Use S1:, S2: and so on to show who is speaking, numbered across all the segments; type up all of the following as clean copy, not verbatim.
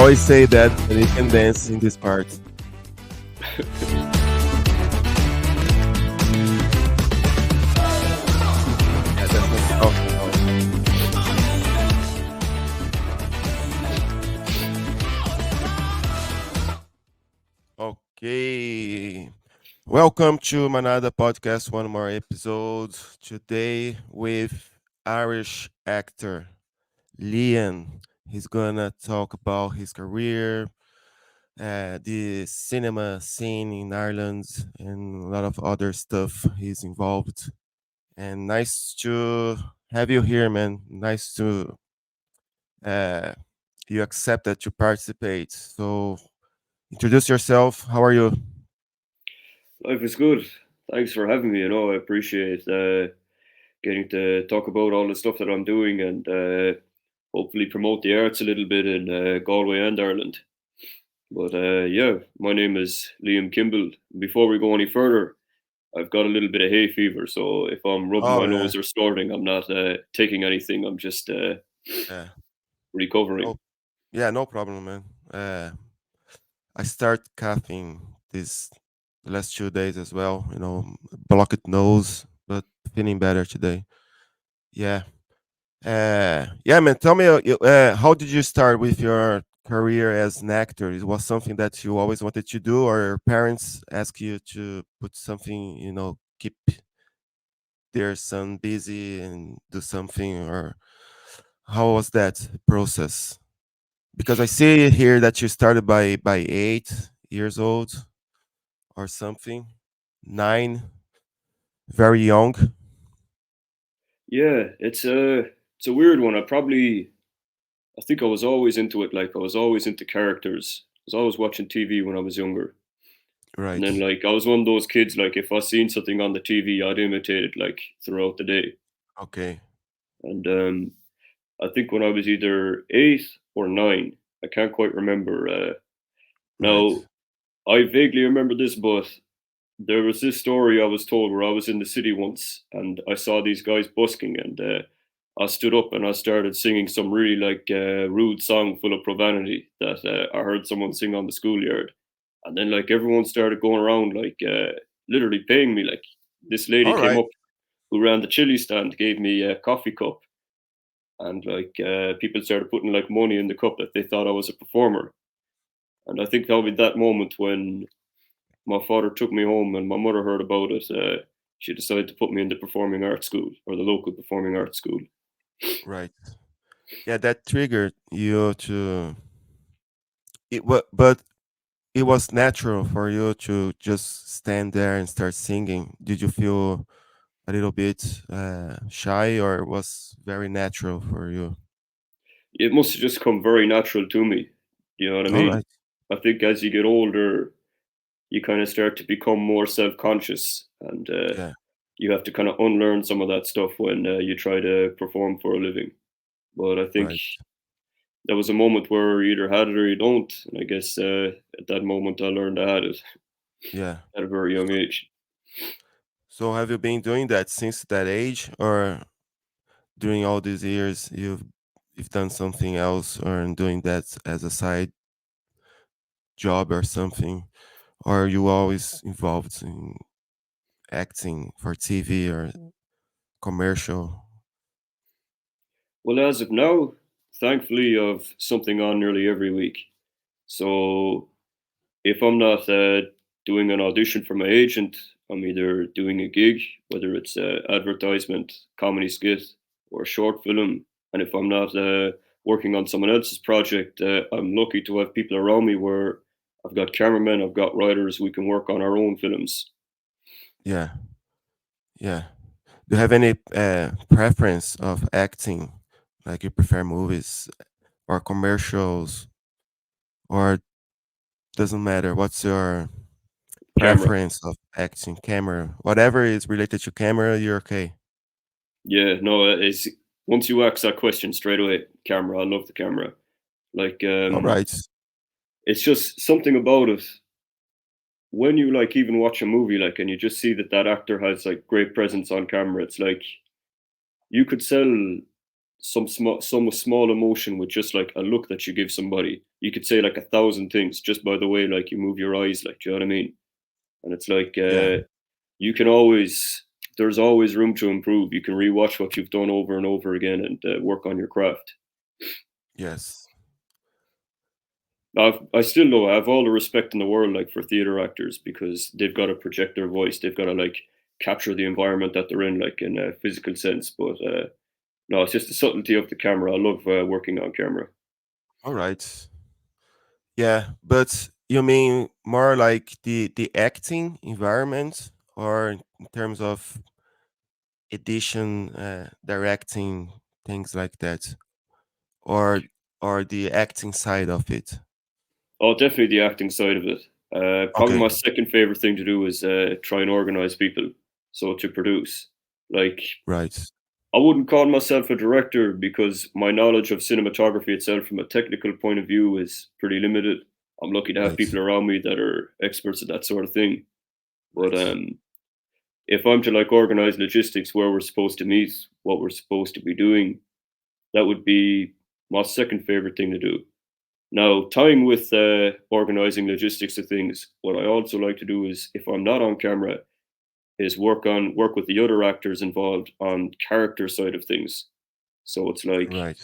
S1: always say that and you can dance in this part. Yeah, that's not okay. Welcome to Manada Podcast, one more episode. Today with Irish actor Liam. He's gonna talk about his career, the cinema scene in Ireland, and a lot of other stuff he's involved. And nice to have you here, man. Nice to uh, you accepted to participate. So introduce yourself. How are you?
S2: Life is good. Thanks for having me. I appreciate getting to talk about all the stuff that I'm doing and hopefully promote the arts a little bit in Galway and Ireland. But yeah, my name is Liam Kimball. Before we go any further, I've got a little bit of hay fever, so if I'm rubbing my
S1: Oh yeah,
S2: nose or snorting, I'm not taking anything. I'm just
S1: yeah.
S2: recovering.
S1: No, yeah, no problem, man. I start coughing this the last 2 days as well. Blocked nose, but feeling better today. Yeah. Yeah, man. Tell me, how did you start with your career as an actor? It was something that you always wanted to do, or your parents ask you to put something, keep their son busy and do something, or how was that process? Because I see here that you started by 8 years old or something, 9, very young.
S2: Yeah, it's a weird one. I think I was always into it. Like I was always into characters. I was always watching TV when I was younger. And then
S1: Right.
S2: like I was one of those kids like if I seen something on the TV, I'd imitate it like throughout the day.
S1: Okay.
S2: And I think when I was either 8 or 9, I can't quite remember. Now
S1: Right.
S2: I vaguely remember this, but there was this story I was told where I was in the city once and I saw these guys busking and I stood up and I started singing some really like rude song full of profanity that I heard someone sing on the schoolyard. And then like everyone started going around like literally paying me. Like this lady
S1: All
S2: came
S1: right.
S2: up who ran the chili stand, gave me a coffee cup, and like people started putting like money in the cup that they thought I was a performer. And I think that'll be that moment when my father took me home and my mother heard about it. She decided to put me in the performing arts school or the local performing arts school.
S1: Right. Yeah, that triggered you to but it was natural for you to just stand there and start singing. Did you feel a little bit shy, or it was very natural for you?
S2: It must have just come very natural to me. You know what I
S1: All
S2: mean?
S1: right.
S2: I think as you get older, you kind of start to become more self-conscious and
S1: Yeah.
S2: you have to kind of unlearn some of that stuff when you try to perform for a living. But I think
S1: Right.
S2: there was a moment where you either had it or you don't. And I guess at that moment I learned I had it
S1: Yeah.
S2: at a very young age.
S1: So have you been doing that since that age, or during all these years you've done something else, or doing that as a side job or something, or are you always involved in acting for TV or commercial?
S2: Well, as of now, thankfully, I've something on nearly every week. So if I'm not doing an audition for my agent, I'm either doing a gig, whether it's advertisement, comedy skit, or a short film. And if I'm not working on someone else's project, I'm lucky to have people around me where I've got cameramen, I've got writers, we can work on our own films.
S1: Yeah. Yeah. Do you have any preference of acting? Like you prefer movies or commercials, or doesn't matter? What's your
S2: Camera.
S1: preference of acting? Camera, whatever is related to camera, you're okay.
S2: Yeah, no, it's once you ask that question straight away, camera. I love the camera. Like,
S1: All right.
S2: it's just something about it when you like even watch a movie like and you just see that that actor has like great presence on camera. It's like you could sell some small emotion with just like a look that you give somebody. You could say like 1,000 things just by the way like you move your eyes, like, do you know what I mean? And it's like
S1: Yeah.
S2: you can always there's always room to improve. You can rewatch what you've done over and over again and work on your craft.
S1: Yes.
S2: I still know I have all the respect in the world like for theater actors because they've got to project their voice. They've got to like capture the environment that they're in, like in a physical sense. But no, it's just the subtlety of the camera. I love working on camera.
S1: All right. Yeah, but you mean more like the acting environment, or in terms of edition, directing, things like that, or the acting side of it?
S2: Oh, definitely the acting side of it. Probably
S1: Okay.
S2: my second favorite thing to do is try and organize people. So to produce, like
S1: Right.
S2: I wouldn't call myself a director because my knowledge of cinematography itself from a technical point of view is pretty limited. I'm lucky to have
S1: Right.
S2: people around me that are experts at that sort of thing. But
S1: Right.
S2: if I'm to like organize logistics where we're supposed to meet, what we're supposed to be doing, that would be my second favorite thing to do. Now, tying with organizing logistics of things, what I also like to do is, if I'm not on camera, is work with the other actors involved on character side of things. So it's like
S1: Right.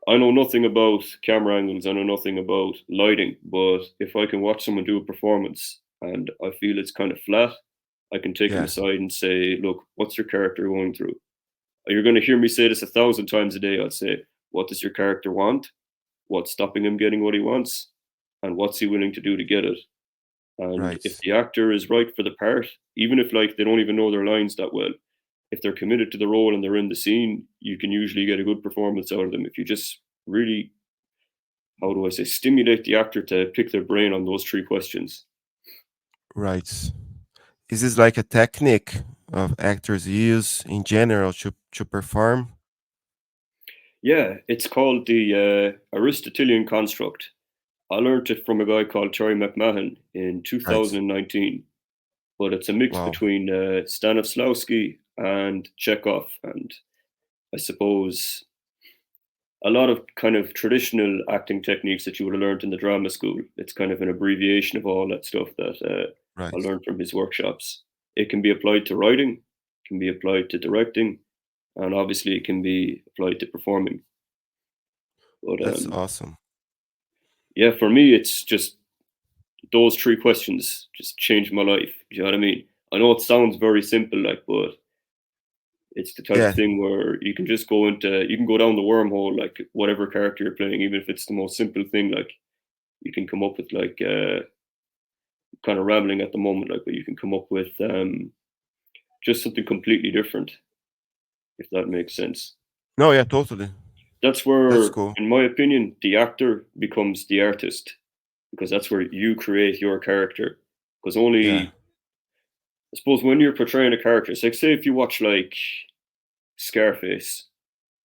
S2: I know nothing about camera angles, I know nothing about lighting, but if I can watch someone do a performance and I feel it's kind of flat, I can take them
S1: Yeah.
S2: aside and say, "Look, what's your character going through?" You're going to hear me say this 1,000 times a day. I'd say, "What does your character want? What's stopping him getting what he wants? And what's he willing to do to get it?" And if
S1: Right.
S2: the actor is right for the part, even if like they don't even know their lines that well, if they're committed to the role and they're in the scene, you can usually get a good performance out of them if you just really, how do I say, stimulate the actor to pick their brain on those three questions.
S1: Right. Is this like a technique of actors use in general to perform?
S2: Yeah, it's called the Aristotelian construct. I learned it from a guy called Terry McMahon in
S1: Right.
S2: 2019, but it's a mix
S1: Wow.
S2: between Stanislavski and Chekhov, and I suppose a lot of kind of traditional acting techniques that you would have learned in the drama school. It's kind of an abbreviation of all that stuff that I
S1: Right.
S2: learned from his workshops. It can be applied to writing, can be applied to directing, and obviously it can be applied to performing. But
S1: That's awesome.
S2: yeah, for me, it's just those three questions just changed my life. Do you know what I mean? I know it sounds very simple, like, but it's the type of
S1: Yeah.
S2: thing where you can go down the wormhole, like whatever character you're playing, even if it's the most simple thing, like you can come up with like kind of rambling at the moment, like, but you can come up with just something completely different, if that makes sense.
S1: No, yeah, totally.
S2: That's
S1: That's
S2: where,
S1: cool.
S2: in my opinion, the actor becomes the artist because that's where you create your character. Because
S1: Yeah.
S2: only, I suppose, when you're portraying a character, it's like say if you watch like Scarface.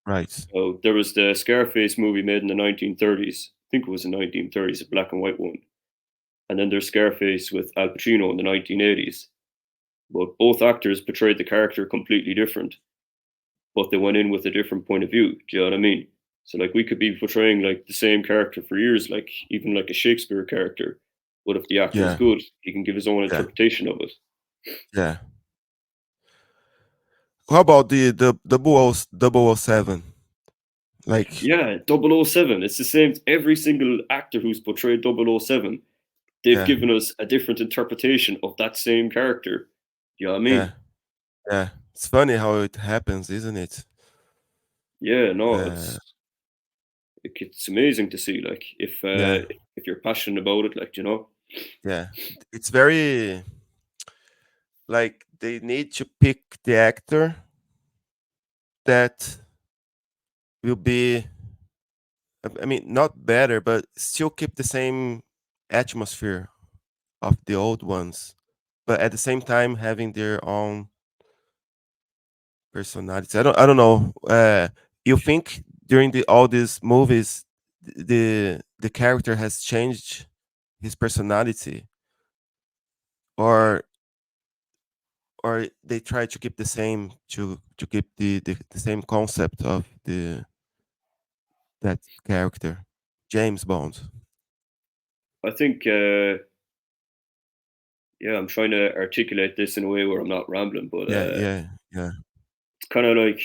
S1: Right.
S2: So there was the Scarface movie made in the 1930s. I think it was the 1930s, a black and white one. And then there's Scarface with Al Pacino in the 1980s. But both actors portrayed the character completely different, but they went in with a different point of view. Do you know what I mean? So like we could be portraying like the same character for years, like even like a Shakespeare character. But if the actor is
S1: Yeah.
S2: good, he can give his own
S1: Yeah.
S2: interpretation of it.
S1: Yeah. How about the double O 007? Like,
S2: Yeah, 007. It's the same. Every single actor who's portrayed 007, they've
S1: yeah.
S2: given us a different interpretation of that same character. You know what I
S1: Yeah.
S2: mean?
S1: Yeah. It's funny how it happens, isn't it?
S2: Yeah, no,
S1: Uh,
S2: it's amazing to see. Like
S1: yeah.
S2: if you're passionate about it, like you know.
S1: Yeah. It's very like they need to pick the actor that will be, I mean, not better, but still keep the same atmosphere of the old ones, but at the same time having their own personality. I don't know. You think during all these movies, the character has changed his personality, or or they try to keep the same, to keep the same concept of the that character, James Bond.
S2: I think, yeah, I'm trying to articulate this in a way where I'm not rambling, but
S1: Yeah, yeah, yeah,
S2: it's kind of like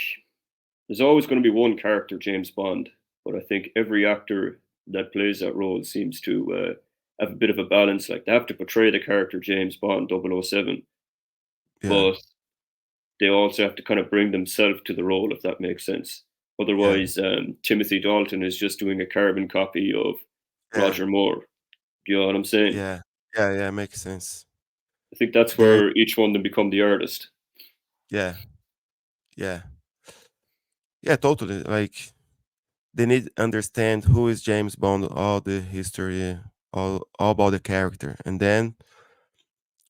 S2: there's always going to be one character, James Bond, but I think every actor that plays that role seems to have a bit of a balance. Like they have to portray the character James Bond 007,
S1: yeah,
S2: but they also have to kind of bring themselves to the role, if that makes sense.
S1: yeah,
S2: Otherwise, Timothy Dalton is just doing a carbon copy of
S1: yeah,
S2: Roger Moore. Do you know what I'm saying?
S1: yeah, yeah, yeah. Makes sense.
S2: I think that's
S1: There,
S2: where each one of them become the artist.
S1: yeah, yeah, yeah. Totally. Like they need to understand who is James Bond, all the history, all about the character, and then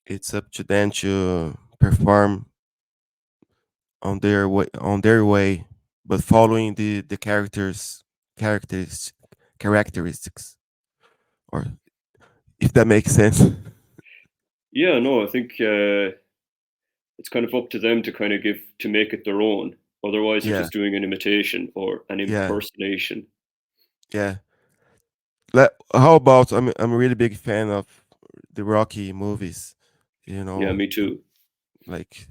S1: it's up to them to perform on their way, but following the characters characteristics, or if that makes sense.
S2: Yeah, no, I think it's kind of up to them to kind of give to make it their own. Otherwise, they're
S1: Yeah,
S2: just doing an imitation or an
S1: yeah,
S2: impersonation.
S1: yeah. How about I'm a really big fan of the Rocky movies. You
S2: Yeah,
S1: know,
S2: me too.
S1: like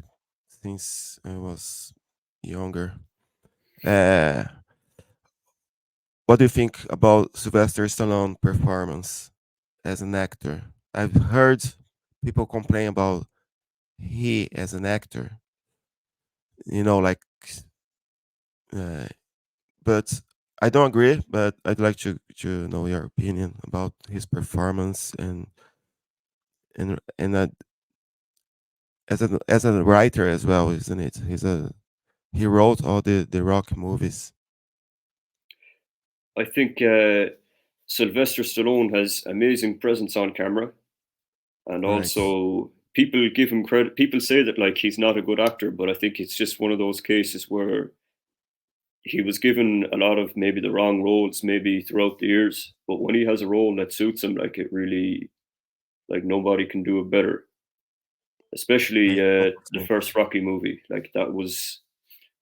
S1: since I was younger. Uh, what do you think about Sylvester Stallone performance as an actor? I've heard people complain about he as an actor. Like, uh, but I don't agree. But I'd like to know your opinion about his performance and as a writer as well, isn't it? He wrote all the Rock movies,
S2: I think Sylvester Stallone has amazing presence on camera, and
S1: right?
S2: also people give him credit. People say that like he's not a good actor, but I think it's just one of those cases where he was given a lot of maybe the wrong roles maybe throughout the years. But when he has a role that suits him, like it really like nobody can do it better. Especially
S1: Makes total
S2: the
S1: sense.
S2: first Rocky movie, like that was.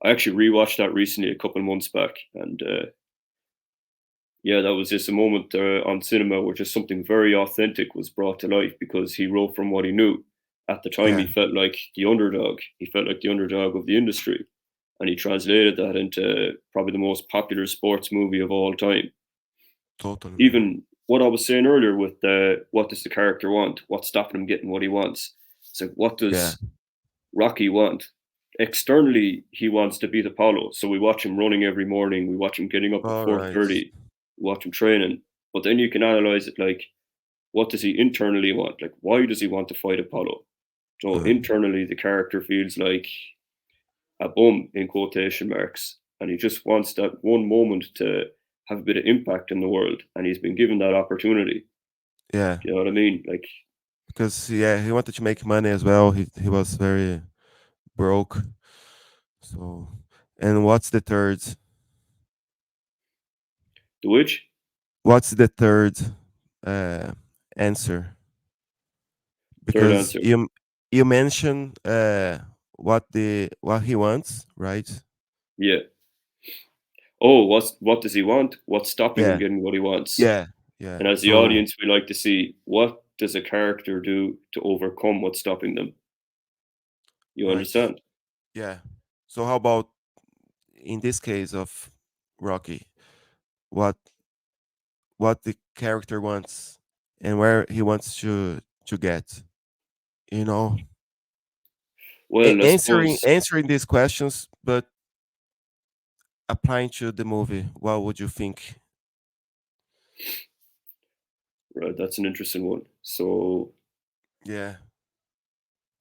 S2: I actually rewatched that recently a couple of months back, and yeah, that was just a moment on cinema where just something very authentic was brought to life because he wrote from what he knew. At the time, he
S1: Yeah,
S2: felt like the underdog. He felt like the underdog of the industry, and he translated that into probably the most popular sports movie of all time.
S1: totally, man.
S2: Even what I was saying earlier with what does the character want? What's stopping him getting what he wants? It's like what
S1: Yeah.
S2: does Rocky want? Externally, he wants to beat Apollo. So we watch him running every morning. We watch him getting up at
S1: All right.
S2: 4:30. We watch him training. But then you can analyze it like, what does he internally want? Like, why does he want to fight Apollo? So
S1: Uh,
S2: internally, the character feels like a bum in quotation marks, and he just wants that one moment to have a bit of impact in the world, and he's been given that opportunity.
S1: yeah,
S2: Do you know what I mean? Like
S1: because yeah, he wanted to make money as well. He was very broke. So, and what's the third?
S2: the witch.
S1: What's the third uh, answer?
S2: Third
S1: Because
S2: answer.
S1: you mentioned what he wants, right?
S2: Yeah. Oh, what does he want? What's stopping him
S1: Yeah,
S2: getting what he wants?
S1: yeah, yeah.
S2: And as the
S1: So
S2: audience, we like to see what does a character do to overcome what's stopping them. You
S1: like,
S2: understand?
S1: yeah. So how about in this case of Rocky? What what the character wants and where he wants to get? You know,
S2: Well, I
S1: answering
S2: suppose
S1: answering these questions, but applying to the movie. What would you think?
S2: right, that's an interesting one. So,
S1: Yeah,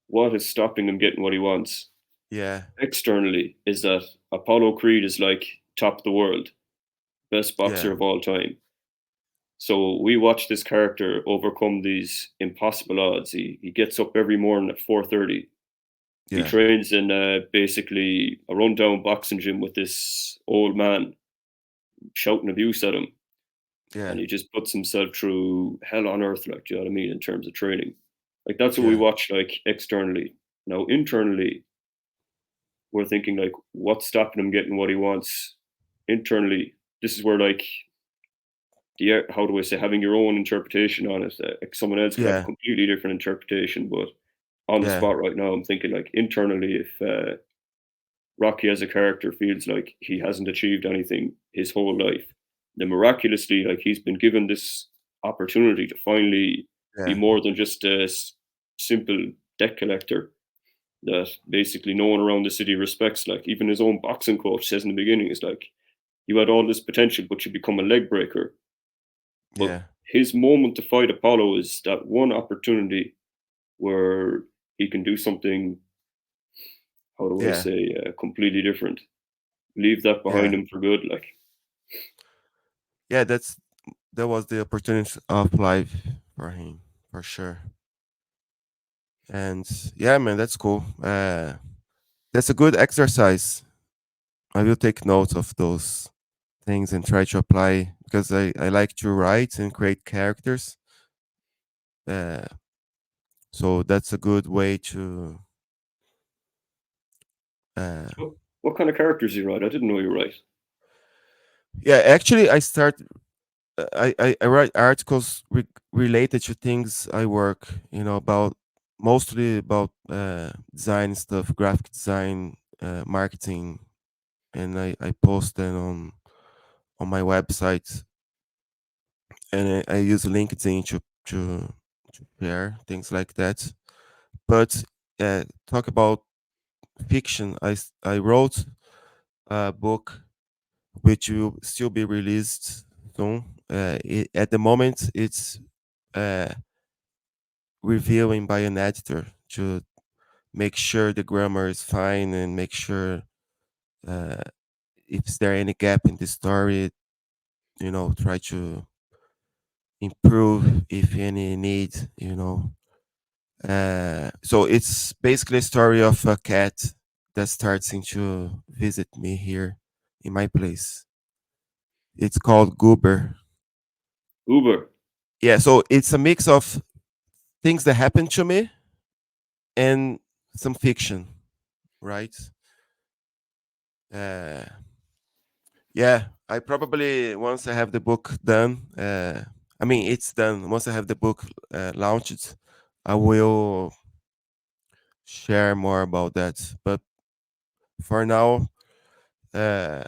S2: what is stopping him getting what he wants?
S1: yeah,
S2: Externally, is that Apollo Creed is like top of the world, best boxer
S1: yeah,
S2: of all time. So we watch this character overcome these impossible odds. He gets up every morning at 4:30. He
S1: yeah,
S2: trains in basically a rundown boxing gym with this old man shouting abuse at him,
S1: yeah,
S2: and he just puts himself through hell on earth, like, do you know what I mean, in terms of training. Like that's what we
S1: yeah,
S2: watch, like externally. Now internally, we're thinking like, what's stopping him getting what he wants? Internally, this is where like the how do I say, having your own interpretation on it. Like someone else could have a
S1: Yeah,
S2: completely different interpretation, but on the
S1: yeah,
S2: spot right now, I'm thinking like internally, if Rocky as a character feels like he hasn't achieved anything his whole life, then miraculously, like he's been given this opportunity to finally be
S1: yeah,
S2: more than just a simple debt collector that basically no one around the city respects. Like even his own boxing coach says in the beginning, it's like you had all this potential, but you become a leg breaker. But
S1: yeah,
S2: his moment to fight Apollo is that one opportunity where he can do something. How do I
S1: yeah,
S2: say? Completely different. Leave that behind
S1: yeah,
S2: him for good. Like
S1: yeah. That was the opportunity of life for him, for sure. And yeah, man, that's cool. That's a good exercise. I will take note of those things and try to apply because I like to write and create characters. Uh, so that's a good way to. Uh,
S2: what kind of characters you write? I didn't know you write.
S1: yeah, actually, I write articles related to things I work. About mostly about design stuff, graphic design, marketing, and I post them on my website, and I use LinkedIn to share things like that. But talk about fiction. I wrote a book which will still be released soon. At the moment, it's uh, reviewing by an editor to make sure the grammar is fine and make sure uh, if there any gap in the story, try to improve if any need. So it's basically a story of a cat that starts to visit me here in my place. It's called Goober.
S2: Uber.
S1: Yeah, so it's a mix of things that happen to me and some fiction, right? Uh, yeah, I probably once I have the book done. I mean, it's done. Once I have the book launched, I will share more about that. But for now, uh,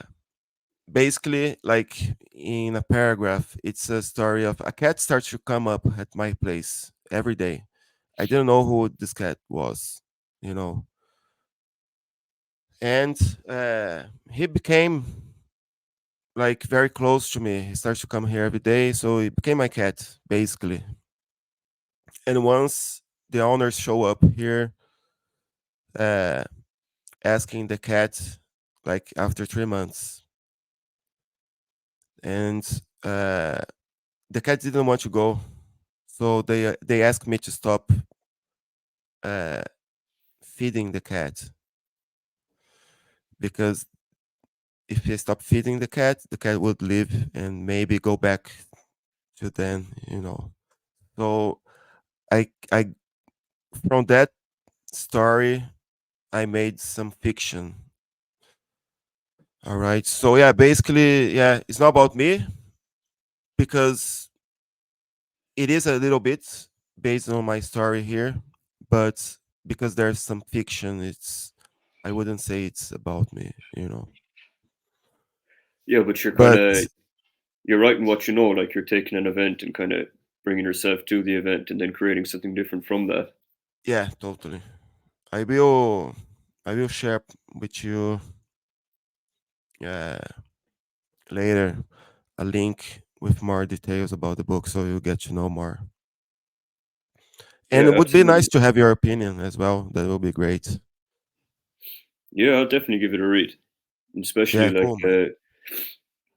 S1: basically, like in a paragraph, it's a story of a cat starts to come up at my place every day. I didn't know who this cat was, you know, and he became like very close to me. He starts to come here every day, so he became my cat basically. And once the owners show up here, uh, asking the cat, like after 3 months, and the cat didn't want to go, so they asked me to stop uh, feeding the cat because if they stop feeding the cat would leave and maybe go back to them. So I from that story I made some fiction. All right. So yeah, basically, yeah, it's not about me because it is a little bit based on my story here, but because there's some fiction, I wouldn't say it's about me.
S2: Yeah, but you're kind
S1: But
S2: of you're writing what you know. Like you're taking an event and kind of bringing yourself to the event and then creating something different from that.
S1: yeah, totally. I will I will share with you uh, later a link with more details about the book so you get to know more. And
S2: Yeah,
S1: it would be nice
S2: absolutely.
S1: to have your opinion as well. That will be great.
S2: Yeah, I'll definitely give it a read, and especially
S1: Yeah,
S2: like
S1: cool, man.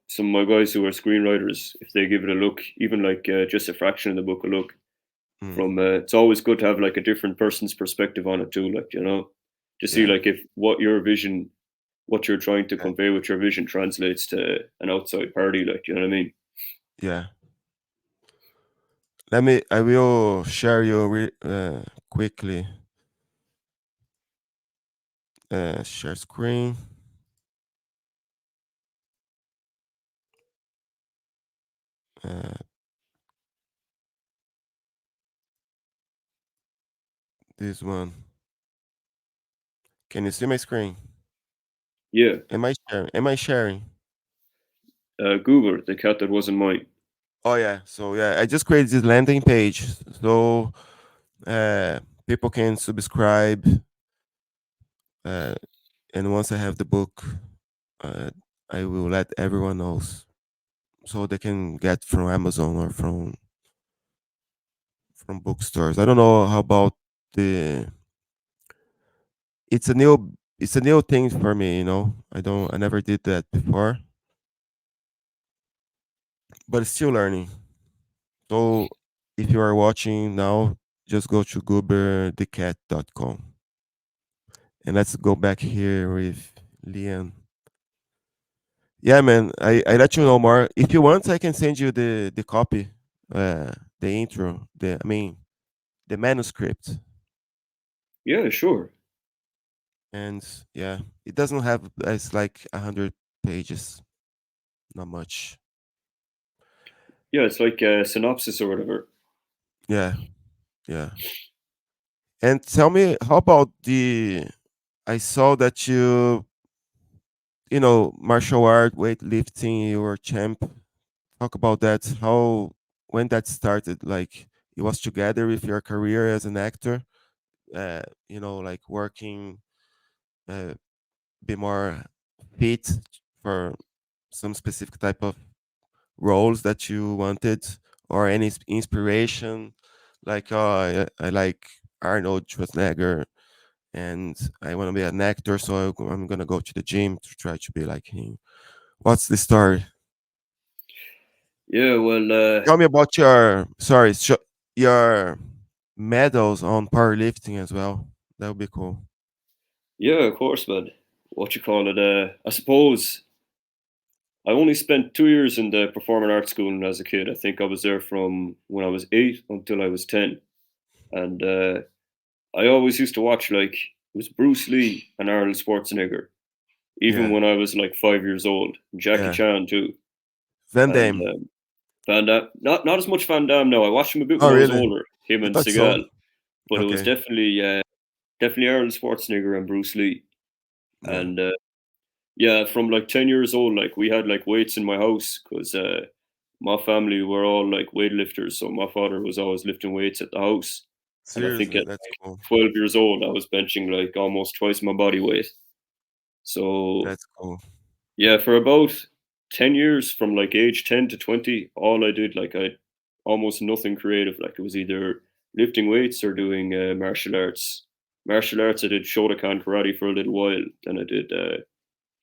S2: some of my guys who are screenwriters, if they give it a look, even like just a fraction of the book a look.
S1: Mm,
S2: From it's always good to have like a different person's perspective on it too. Like to see
S1: yeah,
S2: like if what your vision, what you're trying to
S1: yeah,
S2: convey with your vision translates to an outside party. Like you know what I mean?
S1: yeah. I will share you quickly Share screen. Uh, this one. Can you see my screen?
S2: Yeah,
S1: Am I sharing? Am I sharing?
S2: Google, the cat that wasn't mine.
S1: Oh yeah. So yeah, I just created this landing page so uh, people can subscribe. Uh, and once I have the book, uh, I will let everyone knows so they can get from Amazon or from bookstores. I don't know how about the. It's a new it's a new thing for me. I never did that before, but still learning. So if you are watching now, just go to gooberthecat.com. And let's go back here with Liam. Yeah, man, I let you know more. If you want, I can send you the copy, the intro, the manuscript.
S2: Yeah, sure.
S1: And yeah, it doesn't have it's like 100 pages, not much.
S2: Yeah, it's like a synopsis or whatever.
S1: Yeah, yeah. And tell me, how about the? I saw that martial art, weightlifting, you were champ. Talk about that. How when that started? Like it was together with your career as an actor. Like working, uh, be more fit for some specific type of roles that you wanted, or any inspiration. Like, I like Arnold Schwarzenegger, and I want to be an actor, so I'm gonna go to the gym to try to be like him. What's the story?
S2: Yeah, well,
S1: Tell me about your medals on powerlifting as well. That would be cool.
S2: yeah, of course, man. What you call it? I suppose I only spent 2 years in the Performing Arts School as a kid. I think I was there from when I was 8 until I was 10. And I always used to watch, like, it was Bruce Lee and Arnold Schwarzenegger, even
S1: Yeah,
S2: when I was like 5 years old. Jackie
S1: yeah.
S2: Chan, too.
S1: Van
S2: And
S1: Damme.
S2: Van Damme, not as much Van Damme now. I watched him a bit
S1: Oh,
S2: when I was
S1: really?
S2: older, him
S1: I
S2: and
S1: thought so.
S2: Seagal. But it was
S1: Okay.
S2: definitely Arnold Schwarzenegger and Bruce Lee.
S1: Yeah.
S2: And yeah, from like 10 years old, like we had like weights in my house because my family were all like weightlifters. So my father was always lifting weights at the house. And I think
S1: Seriously,
S2: at
S1: that's
S2: like
S1: cool.
S2: 12 years old, I was benching like almost twice my body weight. So
S1: That's cool.
S2: yeah, for about 10 years, from like age 10 to 20, all I did, like I almost nothing creative. Like it was either lifting weights or doing martial arts. Martial arts, I did Shotokan karate for a little while. Then I did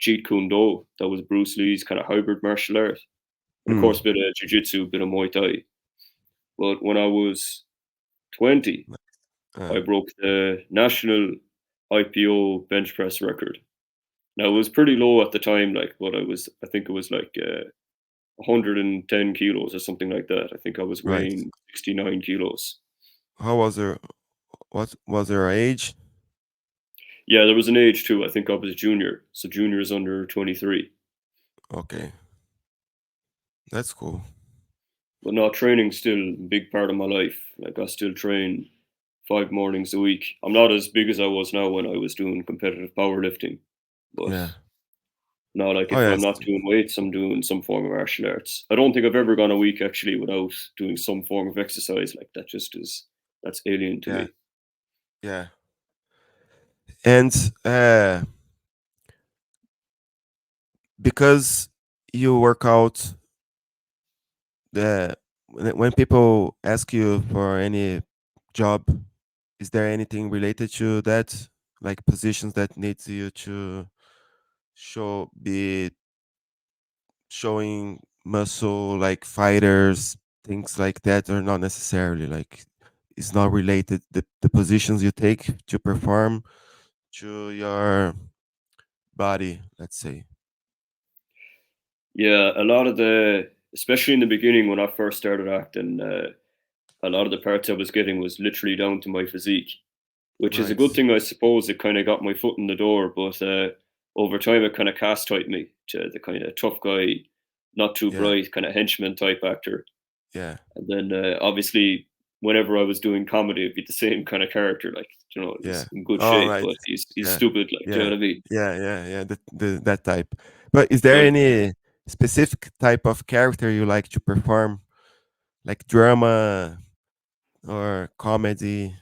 S2: Jeet Kune Do. That was Bruce Lee's kind of hybrid martial art. And of
S1: Mm.
S2: course, a bit of jiu-jitsu, a bit of Muay Thai. But when I was 20,
S1: Uh,
S2: I broke the national IPO bench press record. Now it was pretty low at the time, like, but I think it was like 110 kilos or something like that. I think I was
S1: right.
S2: weighing 69 kilos.
S1: How was her? What was her age?
S2: Yeah, there was an age too. I think I was a junior. So junior is under 23.
S1: Okay, that's cool.
S2: But no, training's still a big part of my life. Like I still train 5 mornings a week. I'm not as big as I was now when I was doing competitive powerlifting. But
S1: Yeah.
S2: now, like
S1: Oh
S2: if I'm
S1: yes.
S2: not doing weights, I'm doing some form of martial arts. I don't think I've ever gone a week actually without doing some form of exercise. Like that just is that's alien to
S1: Yeah.
S2: me.
S1: Yeah. And because you work out, the when people ask you for any job, is there anything related to that, like positions that needs you to be showing muscle, like fighters, things like that, or not necessarily? Like it's not related. The positions you take to perform to your body, let's say.
S2: Yeah, a lot of the especially in the beginning when I first started acting, a lot of the parts I was getting was literally down to my physique. which is a good
S1: Right.
S2: thing, I suppose. It kind of got my foot in the door, but over time it kind of cast typed me to the kind of tough guy, not too
S1: Yeah.
S2: bright, kind of henchman type actor.
S1: Yeah.
S2: And then obviously, whenever I was doing comedy, it'd be the same kind of character. Like,
S1: Yeah.
S2: he's in good
S1: All
S2: shape,
S1: right.
S2: but he's
S1: Yeah.
S2: stupid. Like, do you
S1: Yeah.
S2: know what I mean?
S1: Yeah. That type. But is there
S2: Like,
S1: any specific type of character you like to perform, like drama or comedy?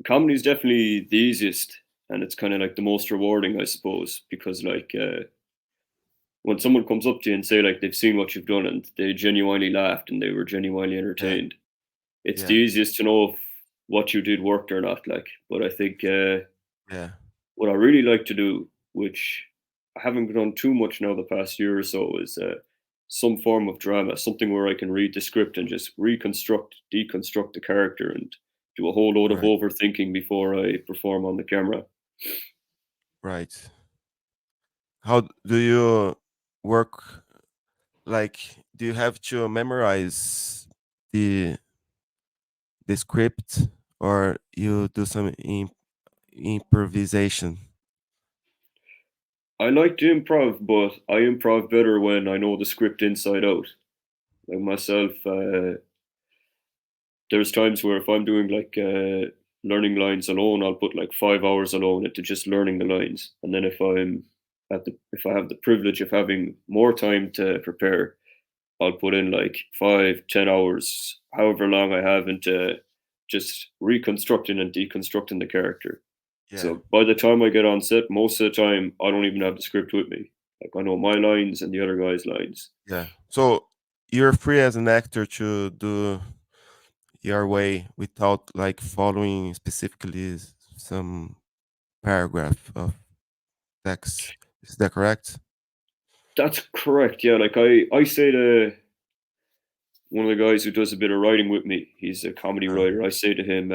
S2: comedy is definitely the easiest, and it's kind of like the most rewarding, I suppose, because like when someone comes up to you and say like they've seen what you've done and they genuinely laughed and they were genuinely
S1: Yeah.
S2: entertained, it's the
S1: Yeah.
S2: easiest to know if what you did worked or not. Like, but I think
S1: Yeah.
S2: what I really like to do, which I haven't done too much now the past year or so, is some form of drama, something where I can read the script and just reconstruct, deconstruct the character and do a whole load of
S1: Right.
S2: overthinking before I perform on the camera.
S1: Right. How do you work? Like, do you have to memorize the the script, or you do some improvisation?
S2: I like to improv, but I improv better when I know the script inside out. Like myself, there's times where if I'm doing like learning lines alone, I'll put like 5 hours alone into just learning the lines. And then if I have the privilege of having more time to prepare, I'll put in like 5, 10 hours, however long I have, into just reconstructing and deconstructing the character.
S1: Yeah.
S2: So by the time I get on set, most of the time I don't even have the script with me. Like I know my lines and the other guy's lines.
S1: Yeah. So you're free as an actor to do your way without like following specifically some paragraph of text. Is that correct?
S2: That's correct. Yeah, like I say to one of the guys who does a bit of writing with me, he's a comedy
S1: Uh,
S2: writer. I say to him,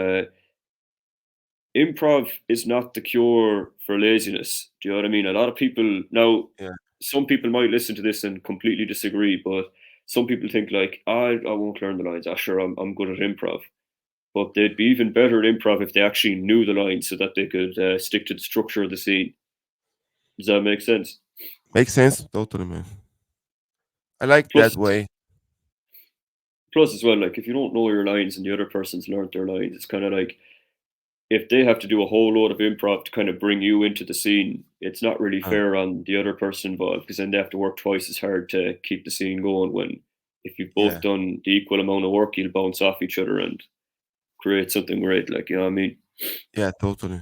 S2: improv is not the cure for laziness. Do you know what I mean? A lot of people now,
S1: yeah.
S2: some people might listen to this and completely disagree, but some people think like, I won't learn the lines. Ah, sure, I'm good at improv. But they'd be even better at improv if they actually knew the lines so that they could stick to the structure of the scene. Does that make sense?
S1: Makes sense. Totally, man. I like
S2: Plus,
S1: that way.
S2: plus as well, like if you don't know your lines and the other person's learned their lines, it's kind of like if they have to do a whole load of improv to kind of bring you into the scene, it's not really
S1: Uh,
S2: fair on the other person involved because then they have to work twice as hard to keep the scene going. When if you've both
S1: yeah.
S2: done the equal amount of work, you'll bounce off each other and create something great. Like, you know what I mean?
S1: Yeah, totally.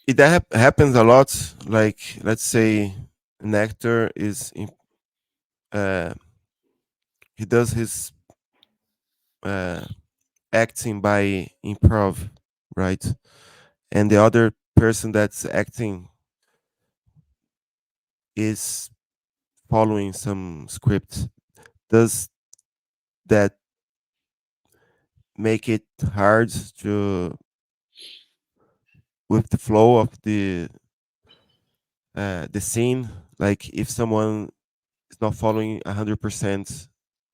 S1: That happens a lot. Like, let's say an actor uh, he does his uh, acting by improv, right? And the other person that's acting is following some script. Does that make it hard to with the flow of the scene? Like if someone is not following 100%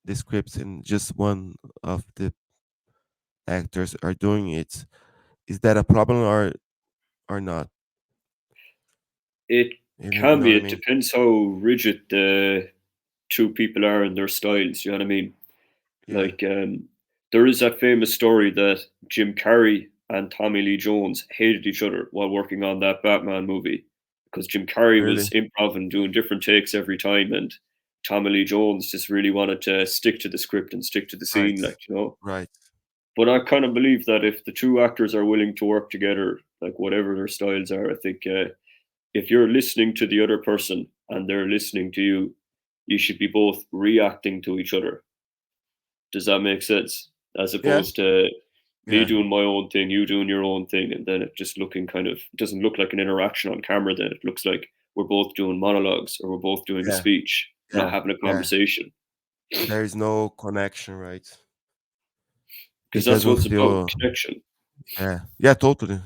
S1: the script and just one of the actors are doing it, is that a problem or not?
S2: It
S1: You
S2: can
S1: know
S2: be.
S1: what I
S2: It
S1: mean?
S2: depends how rigid the two people are in their styles. You know what I mean?
S1: Yeah.
S2: Like, there is that famous story that Jim Carrey and Tommy Lee Jones hated each other while working on that Batman movie because Jim Carrey
S1: Really?
S2: was improv and doing different takes every time, and Tommy Lee Jones just really wanted to stick to the script and stick to the
S1: Right.
S2: scene, like, you know.
S1: Right.
S2: But I kind of believe that if the two actors are willing to work together, like whatever their styles are, I think if you're listening to the other person and they're listening to you, you should be both reacting to each other. Does that make sense? As
S1: Yeah.
S2: opposed to me
S1: Yeah.
S2: doing my own thing, you doing your own thing, and then it just looking kind of doesn't look like an interaction on camera. Then it looks like we're both doing monologues or we're both doing a
S1: Yeah.
S2: speech, not
S1: Yeah.
S2: having a
S1: Yeah.
S2: conversation.
S1: There is no connection, right?
S2: Because
S1: It
S2: that's
S1: doesn't
S2: what it's about,
S1: feel.
S2: connection.
S1: Yeah. Yeah. Totally.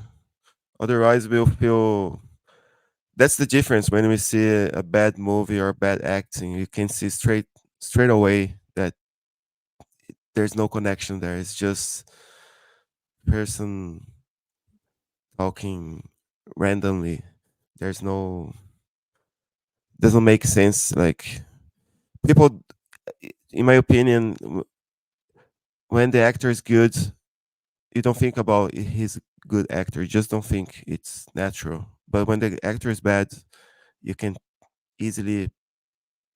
S1: Otherwise, we'll feel. That's the difference when we see a bad movie or bad acting. You can see straight away that there's no connection there. It's just person talking randomly. There's no doesn't make sense. Like people, in my opinion, when the actor is good, you don't think about he's a good actor. You just don't think it's natural. But when the actor is bad, you can easily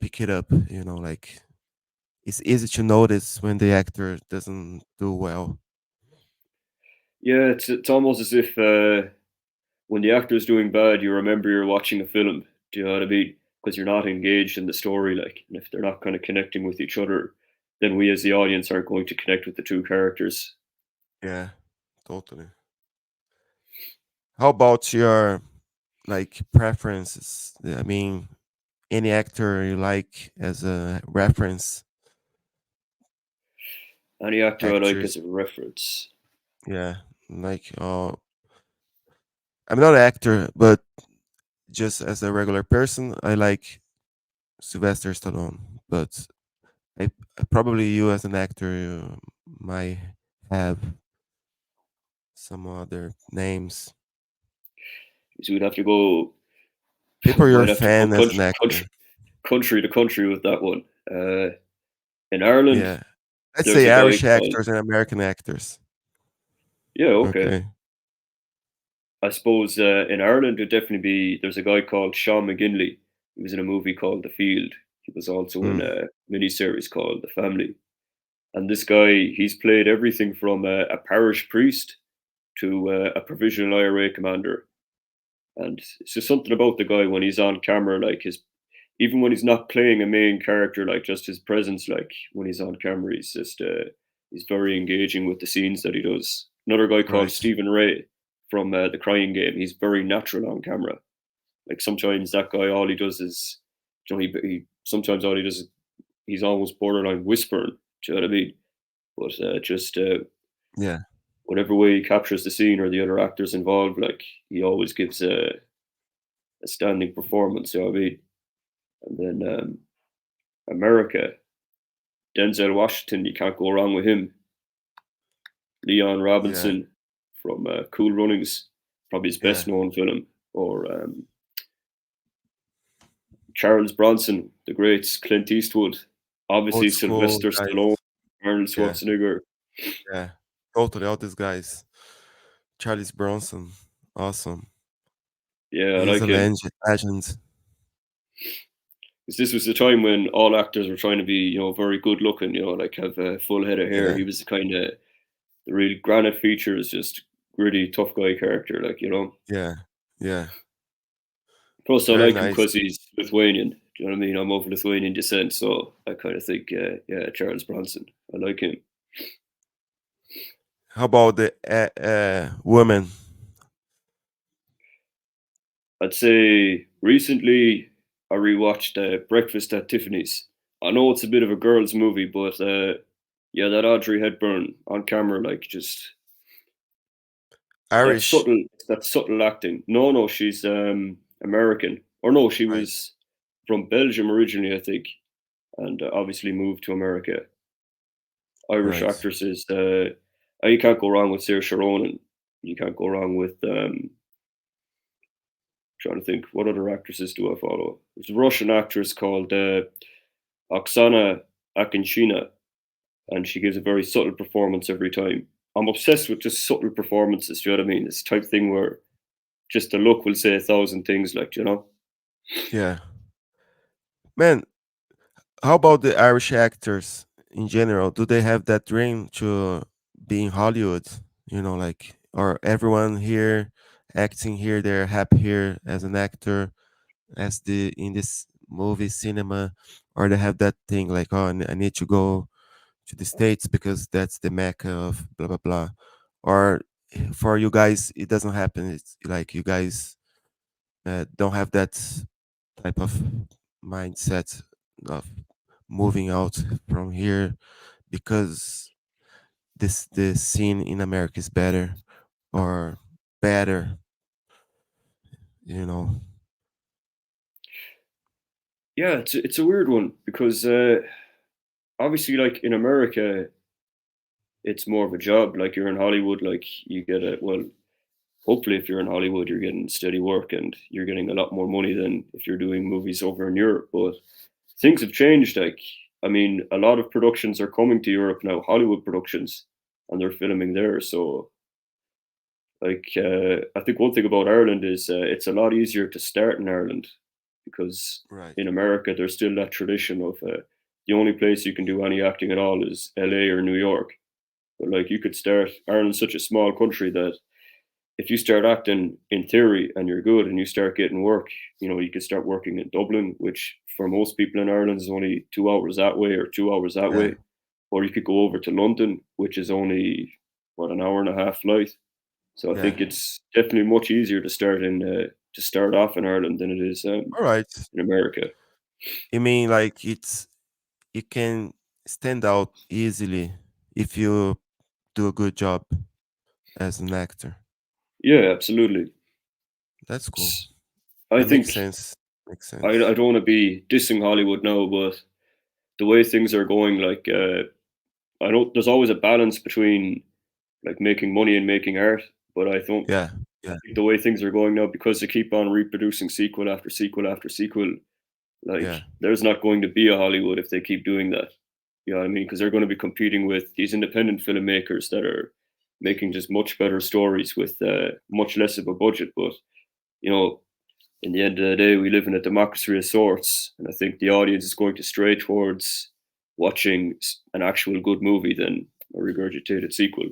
S1: pick it up. You know, like it's easy to notice when the actor doesn't do well.
S2: Yeah, it's almost as if when the actor's doing bad, you remember you're watching a film. Do you know what I mean? Because you're not engaged in the story, like, and if they're not kind of connecting with each other, then we as the audience aren't going to connect with the two characters.
S1: Yeah, totally. How about your like preferences? I mean, any actor you like as a reference,
S2: Any actor I like
S1: actors.
S2: as a reference.
S1: Yeah, like I'm not an actor, but just as a regular person, I like Sylvester Stallone. But I probably you as an actor you might have some other names.
S2: So we'd have to go.
S1: People you're a
S2: Might have to go
S1: fan as an actor.
S2: country to country with that one. In Ireland,
S1: Yeah, let's
S2: there's
S1: say
S2: a guy
S1: Irish
S2: called.
S1: actors and American actors.
S2: Yeah, okay.
S1: Okay.
S2: I suppose in Ireland it'd definitely be. There's a guy called Sean McGinley. He was in a movie called The Field. He was also in
S1: Mm,
S2: a miniseries called The Family. And this guy, he's played everything from a parish priest to a provisional IRA commander. And it's just something about the guy when he's on camera, like his, even when he's not playing a main character, like just his presence, like when he's on camera, he's very engaging with the scenes that he does. Another guy called
S1: right.
S2: Stephen Ray from The Crying Game. He's very natural on camera. Like sometimes that guy, all he does is, he sometimes all he does is he's almost borderline whispering. Do you know what I mean? But just
S1: Yeah.
S2: whatever way he captures the scene or the other actors involved, like he always gives a standing performance. You know what I mean? And then America, Denzel Washington, you can't go wrong with him. Leon
S1: Yeah.
S2: Robinson from Cool Runnings, probably his
S1: Yeah.
S2: best known film, or Charles Bronson, the great Clint Eastwood,
S1: Old
S2: obviously
S1: school
S2: Sylvester
S1: guys.
S2: Stallone, Arnold
S1: Yeah.
S2: Schwarzenegger.
S1: Yeah. Totally. All these guys. Charles Bronson. Awesome.
S2: Yeah, I
S1: He's a
S2: like him.
S1: legend.
S2: 'Cause this was the time when all actors were trying to be, very good looking, like have a full head of hair.
S1: Yeah.
S2: He was the kind of the real granite features, just gritty, tough guy character, like.
S1: Yeah. Yeah.
S2: Plus, I
S1: Very
S2: like him
S1: nice.
S2: because he's Lithuanian. Do you know what I mean? I'm of Lithuanian descent, so I kind of think, yeah, Charles Bronson. I like him.
S1: How about the woman?
S2: I'd say recently I rewatched Breakfast at Tiffany's. I know it's a bit of a girls' movie, but yeah, that Audrey Hepburn on camera, like just
S1: Irish.
S2: that subtle acting. No, no, she's American, or no, she
S1: Right.
S2: was from Belgium originally, I think, and obviously moved to America. Irish
S1: Right.
S2: actresses. You can't go wrong with Saoirse Ronan. You can't go wrong with trying to think what other actresses do I follow. There's a Russian actress called Oksana Akinshina, and she gives a very subtle performance every time. I'm obsessed with just subtle performances. Do you know what I mean? This type of thing where just the look will say a thousand things, like, you know.
S1: Yeah. Man, how about the Irish actors in general? Do they have that dream to be in Hollywood? You know, like, or everyone here acting here, they're happy here as an actor, as the in this movie cinema, or they have that thing like, oh, I need to go to the States because that's the mecca of blah blah blah. Or for you guys, it doesn't happen. It's like you guys don't have that type of mindset of moving out from here because this the scene in America is better or better, you know.
S2: Yeah, it's a weird one because obviously, like in America, it's more of a job. Like you're in Hollywood, like you get a well. Hopefully, if you're in Hollywood, you're getting steady work and you're getting a lot more money than if you're doing movies over in Europe. But things have changed. Like, I mean, a lot of productions are coming to Europe now, Hollywood productions, and they're filming there. So, like, I think one thing about Ireland is it's a lot easier to start in Ireland because
S1: Right.
S2: in America there's still that tradition of the only place you can do any acting at all is LA or New York. But like, you could start. Ireland's such a small country that if you start acting in theory and you're good and you start getting work, you can start working in Dublin, which for most people in Ireland is only 2 hours that way or 2 hours that
S1: Yeah.
S2: way. Or you could go over to London, which is only what, an hour and a half flight. So I
S1: Yeah.
S2: think it's definitely much easier to start off in Ireland than it is
S1: All right.
S2: in America.
S1: You mean like you can stand out easily if you do a good job as an actor.
S2: Yeah, absolutely.
S1: That's cool.
S2: S- I
S1: That makes
S2: think
S1: sense. Makes
S2: I
S1: sense.
S2: don't want to be dissing Hollywood now, but the way things are going, like I don't. There's always a balance between like making money and making art. But
S1: Yeah.
S2: I
S1: Yeah.
S2: think the way things are going now, because they keep on reproducing sequel after sequel after sequel, like
S1: Yeah.
S2: there's not going to be a Hollywood if they keep doing that. You know what I mean? Because they're going to be competing with these independent filmmakers that are making just much better stories with much less of a budget. But you know, in the end of the day, we live in a democracy of sorts, and I think the audience is going to stray towards watching an actual good movie than a regurgitated sequel.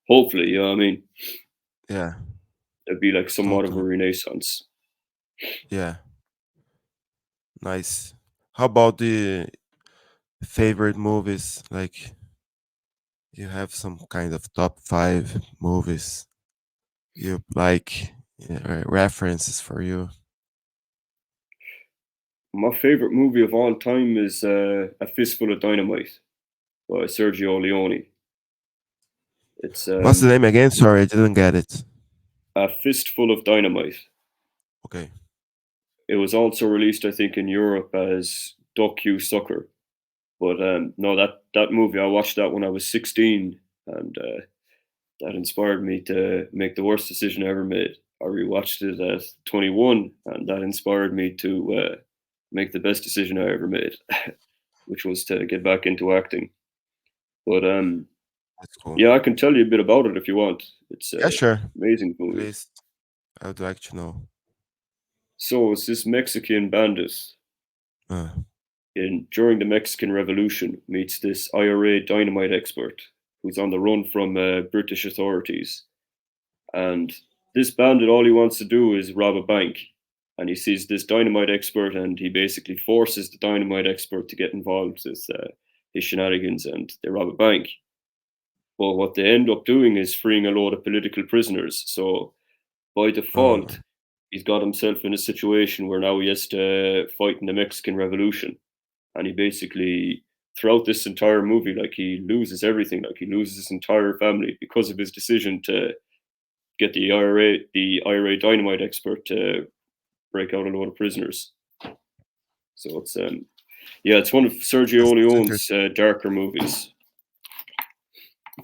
S2: Hopefully, you know what I mean?
S1: Yeah.
S2: It'd be like somewhat of a
S1: Totally.
S2: renaissance.
S1: Yeah. Nice. How about the favorite movies? Like you have some kind of top five movies you like, yeah, references for you.
S2: My favorite movie of all time is A Fistful of Dynamite by Sergio Leone. It's
S1: What's the name again? Sorry, I didn't get it.
S2: A Fistful of Dynamite.
S1: Okay.
S2: It was also released, I think, in Europe as Duck You Sucker. But no, that movie, I watched that when I was 16, and that inspired me to make the worst decision I ever made. I rewatched it at 21, and that inspired me to make the best decision I ever made, which was to get back into acting. But
S1: That's cool.
S2: yeah, I can tell you a bit about it if you want. It's
S1: Yeah,
S2: a
S1: sure.
S2: amazing movie.
S1: Please. I would like to know.
S2: So it's this Mexican bandit
S1: Uh,
S2: in during the Mexican Revolution meets this IRA dynamite expert who's on the run from British authorities. And this bandit, all he wants to do is rob a bank. And he sees this dynamite expert, and he basically forces the dynamite expert to get involved with his shenanigans, and they rob a bank. But what they end up doing is freeing a load of political prisoners. So by
S1: uh,
S2: default, he's got himself in a situation where now he has to fight in the Mexican Revolution. And he basically, throughout this entire movie, like he loses everything. Like he loses his entire family because of his decision to get the IRA dynamite expert to break out a load of prisoners. So it's yeah, it's one of
S1: that
S2: Sergio
S1: sounds
S2: Leone's
S1: interesting.
S2: darker movies.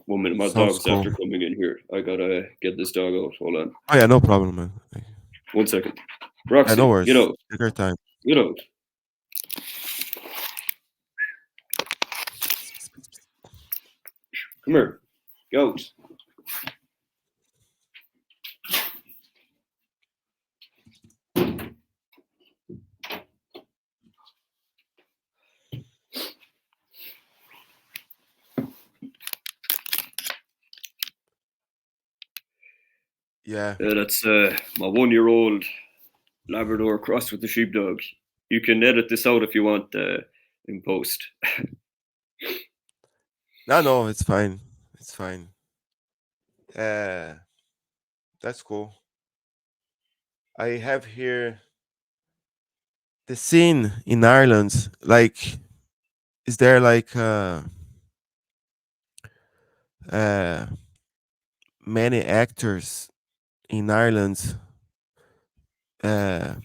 S2: 1 minute, my
S1: Sounds
S2: dog's
S1: cool.
S2: after coming in here. I gotta get this dog out. Hold on,
S1: Oh yeah, no problem, man.
S2: 1 second.
S1: Yeah, no
S2: Roxy, get
S1: worries.
S2: out,
S1: Take your time.
S2: get out. Come here, go out.
S1: Yeah.
S2: That's my 1 year old Labrador crossed with the sheepdog. You can edit this out if you want in post.
S1: No, no, it's fine. It's fine. Uh, that's cool. I have here the scene in Ireland. Like, is there like uh many actors in Ireland uh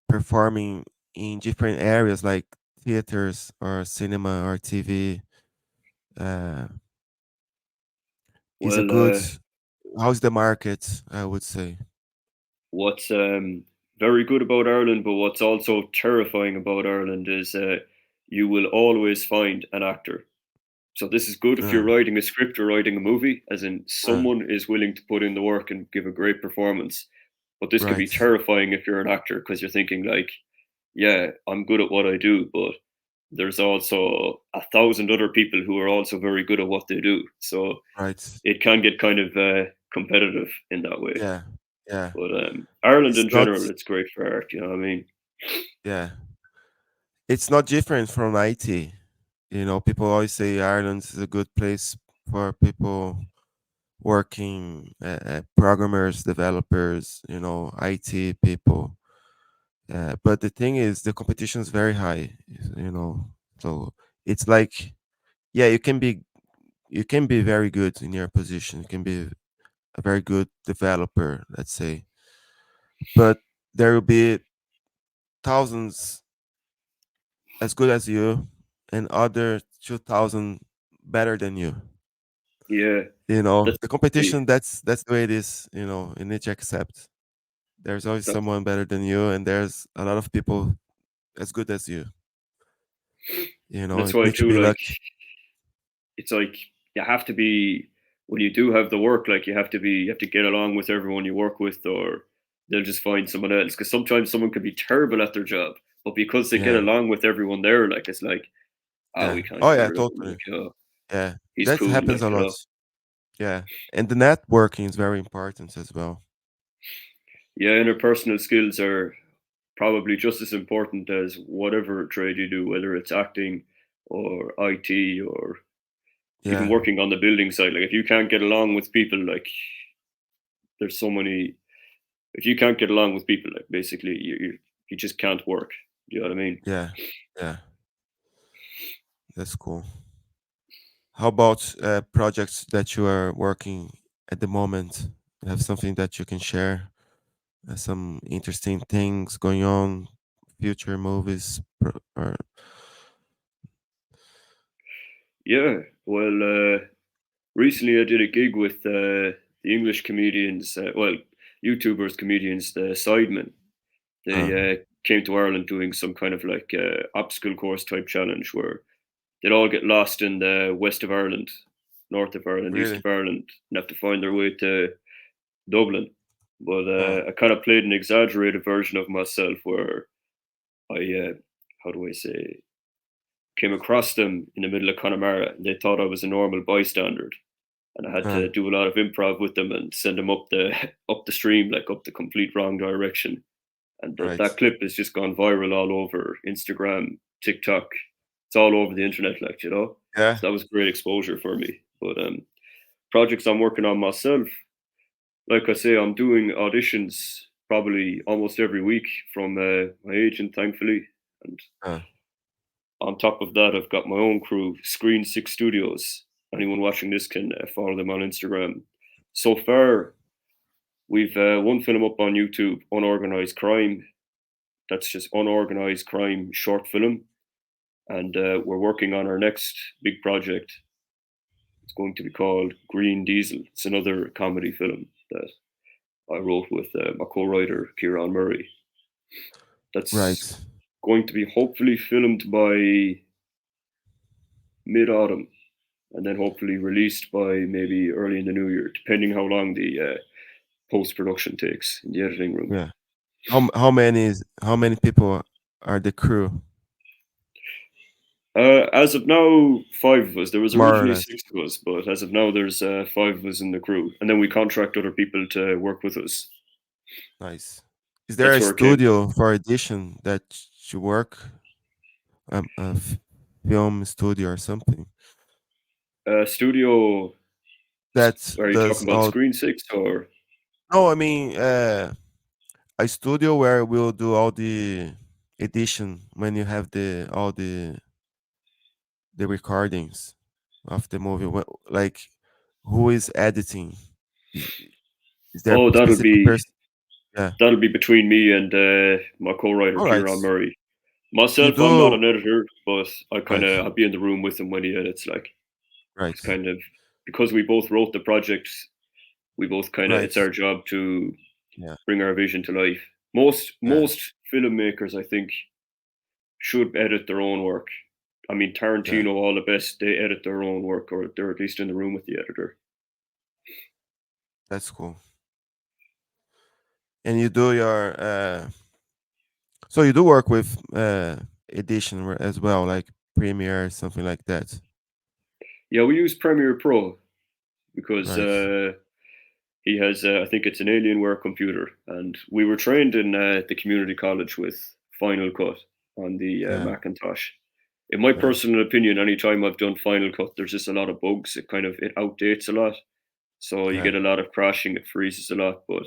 S1: performing in different areas like theaters or cinema or TV? Uh, is a
S2: Well,
S1: good. How's the market? I would say.
S2: what's very good about Ireland, but what's also terrifying about Ireland is you will always find an actor. So this is good if you're
S1: Uh,
S2: writing a script or writing a movie, as in
S1: uh,
S2: someone is willing to put in the work and give a great performance. But this can be
S1: right,
S2: terrifying if you're an actor because you're thinking like, yeah, I'm good at what I do, but there's also a thousand other people who are also very good at what they do. So
S1: right.
S2: it can get kind of competitive in that way.
S1: Yeah, yeah.
S2: But Ireland
S1: It's
S2: in
S1: not.
S2: general, it's great for art. You know what I mean?
S1: Yeah, it's not different from IT. People always say Ireland is a good place for people working, programmers, developers, IT people. But the thing is, the competition is very high. You know, so it's like, yeah, you can be very good in your position. You can be a very good developer, let's say, but there will be thousands as good as you and other 2000 better than you.
S2: Yeah, that's
S1: The competition, that's the way it is. You need to accept there's always
S2: that's
S1: someone better than you, and there's a lot of people as good as you.
S2: that's
S1: You
S2: why
S1: need to
S2: too.
S1: be
S2: Like
S1: lucky.
S2: it's like you have to be when you do have the work. Like you have to get along with everyone you work with, or they'll just find someone else. Because sometimes someone could be terrible at their job, but because they get
S1: Yeah,
S2: along with everyone there, like it's like
S1: yeah.
S2: we can't
S1: Oh
S2: get
S1: yeah,
S2: rid of him.
S1: totally.
S2: Like
S1: Yeah,
S2: he's
S1: that
S2: cool.
S1: happens
S2: Like
S1: a lot. Yeah, and the networking is very important as well.
S2: yeah, interpersonal skills are probably just as important as whatever trade you do, whether it's acting or IT or even
S1: Yeah,
S2: working on the building site. Like if you can't get along with people, like there's so many. If you can't get along with people, like basically you just can't work. You know what I mean?
S1: yeah, yeah. That's cool. How about projects that you are working at the moment? You have something that you can share? Some interesting things going on, future movies, or
S2: Yeah. Well, recently I did a gig with the English comedians, YouTubers, comedians, the Sidemen.
S1: uh,
S2: They came to Ireland doing some kind of like obstacle course type challenge where they'd all get lost in the west of Ireland, north of Ireland, east
S1: really?
S2: of Ireland, and have to find their way to Dublin. But
S1: Uh,
S2: I kind of played an exaggerated version of myself where I, how do I say, came across them in the middle of Connemara. And they thought I was a normal bystander, and I had
S1: uh,
S2: to do a lot of improv with them and send them up the up the stream, like up the complete wrong direction. And that
S1: right.
S2: clip has just gone viral all over Instagram, TikTok. It's all over the internet, like you know.
S1: Yeah.
S2: So that was great exposure for me. But projects I'm working on myself, like I say, I'm doing auditions probably almost every week from my agent, thankfully. And
S1: Uh,
S2: on top of that, I've got my own crew, Screen Six Studios. Anyone watching this can follow them on Instagram. So far, we've one film up on YouTube, Unorganized Crime. That's just unorganized crime short film, and we're working on our next big project. It's going to be called Green Diesel. It's another comedy film that I wrote with my co-writer Kieran Murray. That's
S1: right.
S2: going to be hopefully filmed by mid-autumn, and then hopefully released by maybe early in the new year, depending how long the post-production takes in the editing room.
S1: Yeah. How many people are the crew,
S2: As of now, five of us. There was
S1: more or
S2: originally
S1: less?
S2: six of us, but as of now, there's five of us in the crew, and then we contract other people to work with us.
S1: Nice. Is there
S2: That's
S1: a
S2: where it came from.
S1: studio for edition that you work? Film studio or something
S2: Studio.
S1: that
S2: Are you
S1: does
S2: talking about
S1: all?
S2: Screen Six or?
S1: No, I mean a studio where we'll do all the edition when you have the recordings of the movie. Like, who is editing? Is is there
S2: Oh,
S1: a specific person? Yeah.
S2: that'll be between me and my co-writer
S1: All right.
S2: Kieran Murray.
S1: You
S2: Myself, I'm not
S1: do
S2: an editor, but I kind
S1: right.
S2: of I'll be in the room with him when he edits. Like it's
S1: Right.
S2: kind of because we both wrote the project, we both kind of,
S1: Right.
S2: it's our job to
S1: Yeah.
S2: bring our vision to life. Most
S1: Yeah.
S2: filmmakers, I think, should edit their own work. I mean,
S1: Yeah.
S2: Tarantino, all the best, they edit their own work, or they're at least in the room with the editor.
S1: That's cool. And you do your so you do work with edition as well, like Premiere, something like that.
S2: Yeah, we use Premiere Pro because
S1: Right.
S2: he has, I think it's an Alienware computer, and we were trained in the community college with Final Cut on the
S1: Yeah.
S2: Macintosh. In my
S1: Yeah.
S2: personal opinion, anytime I've done Final Cut, there's just a lot of bugs. It outdates a lot, so you
S1: Yeah.
S2: get a lot of crashing. It freezes a lot. But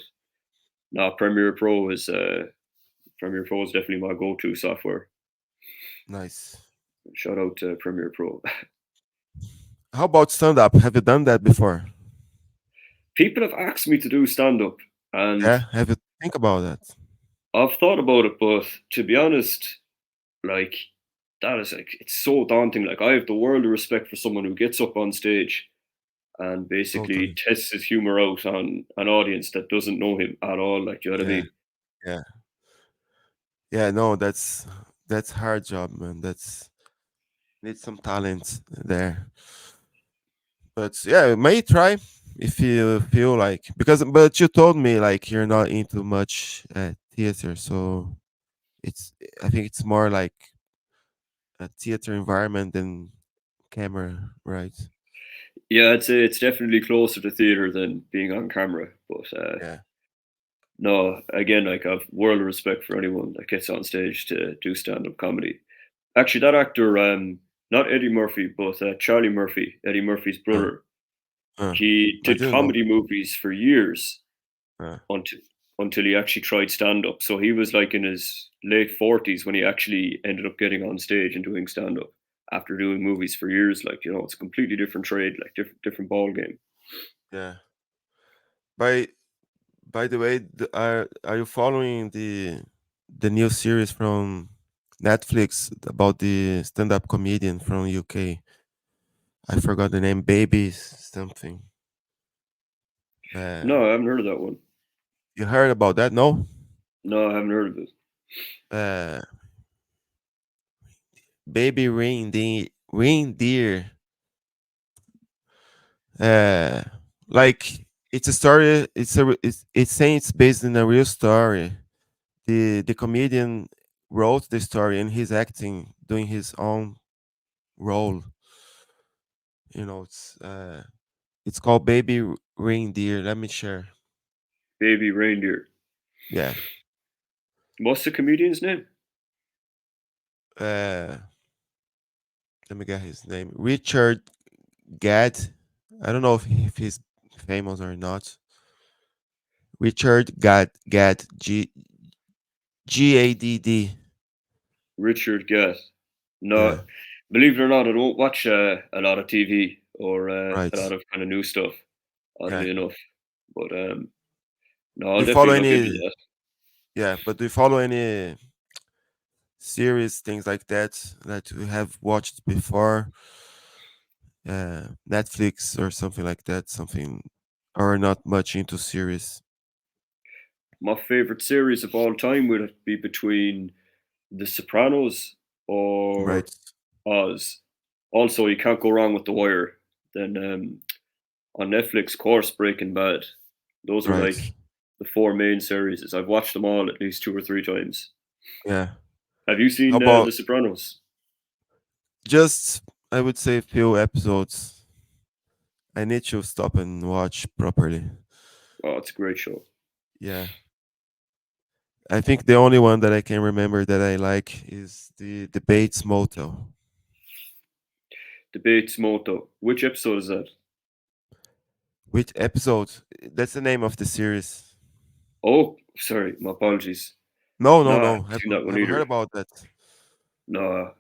S2: now Premiere Pro is definitely my go-to software.
S1: Nice.
S2: Shout out to Premiere Pro.
S1: How about stand up? Have you done that before?
S2: People have asked me to do stand-up, and
S1: Yeah. Have you think about that?
S2: I've thought about it, but to be honest, like that is like it's so daunting. Like I have the world of respect for someone who gets up on stage and basically
S1: Totally.
S2: tests his humor out on an audience that doesn't know him at all. Like, you know what I
S1: Yeah.
S2: mean?
S1: Yeah. Yeah. No, that's hard job, man. That's need some talent there. But yeah, may try if you feel like, because but you told me like you're not into much theater, so it's I think it's more like a theater environment than camera, right?
S2: Yeah, I'd say it's definitely closer to theater than being on camera. But
S1: Yeah.
S2: no, again, like I've world of respect for anyone that gets on stage to do stand up comedy. Actually, that actor, not Eddie Murphy, but Charlie Murphy, Eddie Murphy's
S1: Uh,
S2: brother,
S1: uh,
S2: he
S1: I
S2: did
S1: didn't know.
S2: comedy movies for years
S1: Uh,
S2: until he actually tried stand up. So he was like in his late 40s when he actually ended up getting on stage and doing stand up after doing movies for years. Like, it's a completely different trade, like different ball game.
S1: yeah. By by the way, are you following the new series from Netflix about the stand-up comedian from UK? I forgot the name. Baby something. Uh,
S2: No, I haven't heard of that one.
S1: you heard about that? No.
S2: No, I haven't heard of it.
S1: Uh, Baby reindeer. Uh, like it's a story. It's saying it's based in a real story. The comedian wrote the story and he's acting, doing his own role. It's called Baby Reindeer. Let me share.
S2: Baby Reindeer.
S1: Yeah.
S2: What's the comedian's name?
S1: Uh, Let me get his name. Richard Gadd. I don't know if he's famous or not. Richard Gadd, Gadd.
S2: Richard Gere. No,
S1: Yeah.
S2: believe it or not, I don't watch a lot of TV or a lot
S1: Right.
S2: of kind of new stuff,
S1: Yeah.
S2: oddly enough. But no, I'll
S1: Do you follow
S2: definitely look into
S1: any?
S2: that.
S1: Yeah, but do you follow any series, things like that you have watched before? Netflix or something like that. Something, or not much into series.
S2: My favorite series of all time would be between The Sopranos or
S1: Right.
S2: Oz. Also, you can't go wrong with The Wire. Then on Netflix, of course, Breaking Bad. Those are
S1: Right.
S2: like the four main series. I've watched them all at least two or three times.
S1: Yeah.
S2: Have you
S1: How
S2: seen
S1: about
S2: The Sopranos?
S1: just? I would say a few episodes. I need to stop and watch properly.
S2: Oh, it's a great show.
S1: Yeah. I think the only one that I can remember that I like is the Bates Motel.
S2: Debates Moto. Which episode is that?
S1: Which episode? That's the name of the series.
S2: Oh, sorry, my apologies.
S1: No,
S2: No,
S1: no,
S2: I
S1: no.
S2: haven't seen that one
S1: Have you heard
S2: either.
S1: about that?
S2: No,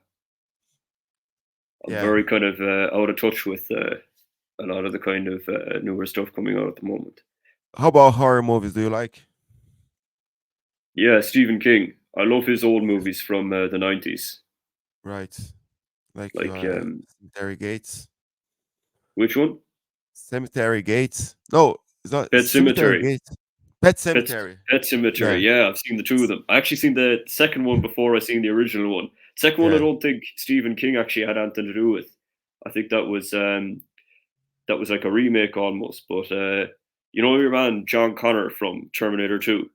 S2: I'm
S1: Yeah.
S2: very kind of out of touch with a lot of the kind of newer stuff coming out at the moment.
S1: How about horror movies? Do you like?
S2: Yeah, Stephen King. I love his old movies from the 90s.
S1: Right. Like
S2: Like,
S1: Gates.
S2: which one?
S1: Cemetery Gates. No, it's not. It's
S2: Pet
S1: Cemetery
S2: Cemetery.
S1: Gates. Pet
S2: Pet
S1: Cemetery.
S2: Pet Cemetery.
S1: Yeah.
S2: Yeah, I've seen the two of them. I actually seen the second one before I seen the original one. Second one, I
S1: Yeah.
S2: don't think Stephen King actually had anything to do with. I think that was like a remake almost. But you know your man John Connor from Terminator 2.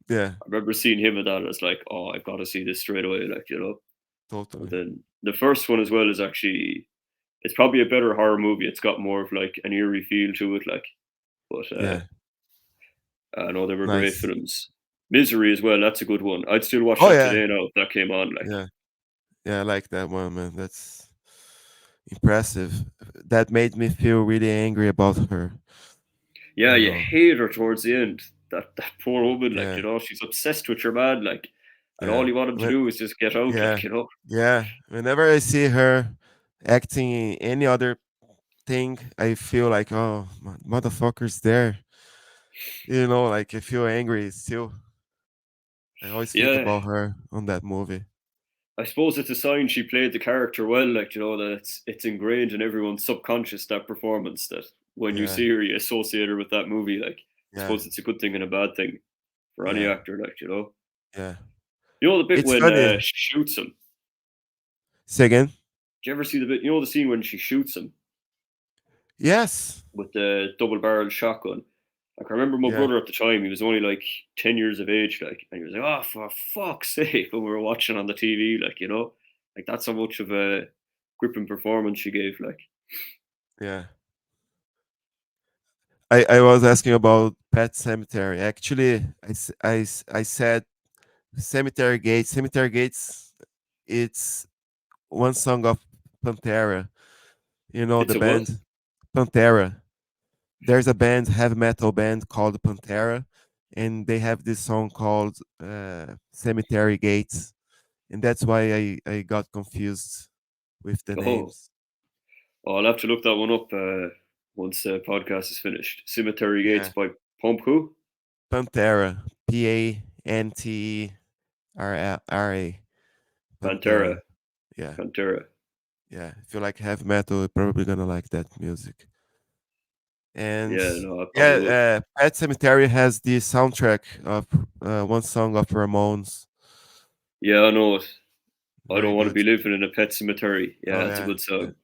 S1: Yeah.
S2: I remember seeing him in that. And it's like, oh, I've got to see this straight away. Like you know. But
S1: Totally.
S2: then the first one as well is actually it's probably a better horror movie. It's got more of like an eerie feel to it. Like, but
S1: Yeah.
S2: I know they were great
S1: Nice.
S2: films. Misery as well. That's a good one. I'd still watch
S1: Oh
S2: that
S1: yeah.
S2: today now if that came on. Like,
S1: Yeah. Yeah. I like that one, man. That's impressive. That made me feel really angry about her.
S2: yeah,
S1: You
S2: you
S1: know.
S2: hate her towards the end. That poor woman. Like,
S1: Yeah.
S2: you know, she's obsessed with your man. Like, and all
S1: Yeah.
S2: you want him to
S1: When-
S2: do is just get out.
S1: Yeah.
S2: Like, you know.
S1: Yeah. Whenever I see her acting in any other thing, I feel like, oh, motherfucker's there. Like I feel angry still. I always think
S2: Yeah,
S1: about her on that movie.
S2: I suppose it's a sign she played the character well. Like, you know, that it's ingrained in everyone's subconscious that performance. That when you
S1: Yeah.
S2: see her, you associate her with that movie. Like, I
S1: Yeah.
S2: suppose it's a good thing and a bad thing for any
S1: Yeah.
S2: actor. Like, you know.
S1: Yeah.
S2: You know the bit
S1: It's
S2: when
S1: funny.
S2: she shoots him.
S1: Say again.
S2: Do you ever see the bit? You know the scene when she shoots him
S1: Yes.
S2: with the double barrel shotgun. Like I remember my
S1: Yeah.
S2: brother at the time, he was only like 10 years of age, like, and he was like, "Oh, for fuck's sake!" When we were watching on the TV, like you know, like that's how much of a gripping performance she gave. Like,
S1: Yeah. I was asking about Pet Cemetery. Actually, I said Cemetery Gates. Cemetery Gates. It's one song of Pantera.
S2: it's
S1: The
S2: a what?
S1: band Pantera. There's a band, heavy metal band called Pantera, and they have this song called Cemetery Gates, and that's why I got confused with the
S2: Oh,
S1: names.
S2: I'll have to look that one up once the podcast is finished. Cemetery Gates
S1: Yeah,
S2: by Pump Who?
S1: Pantera, Pantera,
S2: Pantera.
S1: Pantera. Yeah,
S2: Pantera.
S1: yeah. If you like heavy metal, you're probably gonna like that music. And
S2: Yeah, no, I probably will.
S1: yeah, Pet Cemetery has the soundtrack of one song of Ramones.
S2: Yeah, I know it. I
S1: Very
S2: don't want to
S1: good.
S2: be living in a pet cemetery. Yeah,
S1: Oh
S2: that's a
S1: yeah,
S2: good
S1: yeah,
S2: song.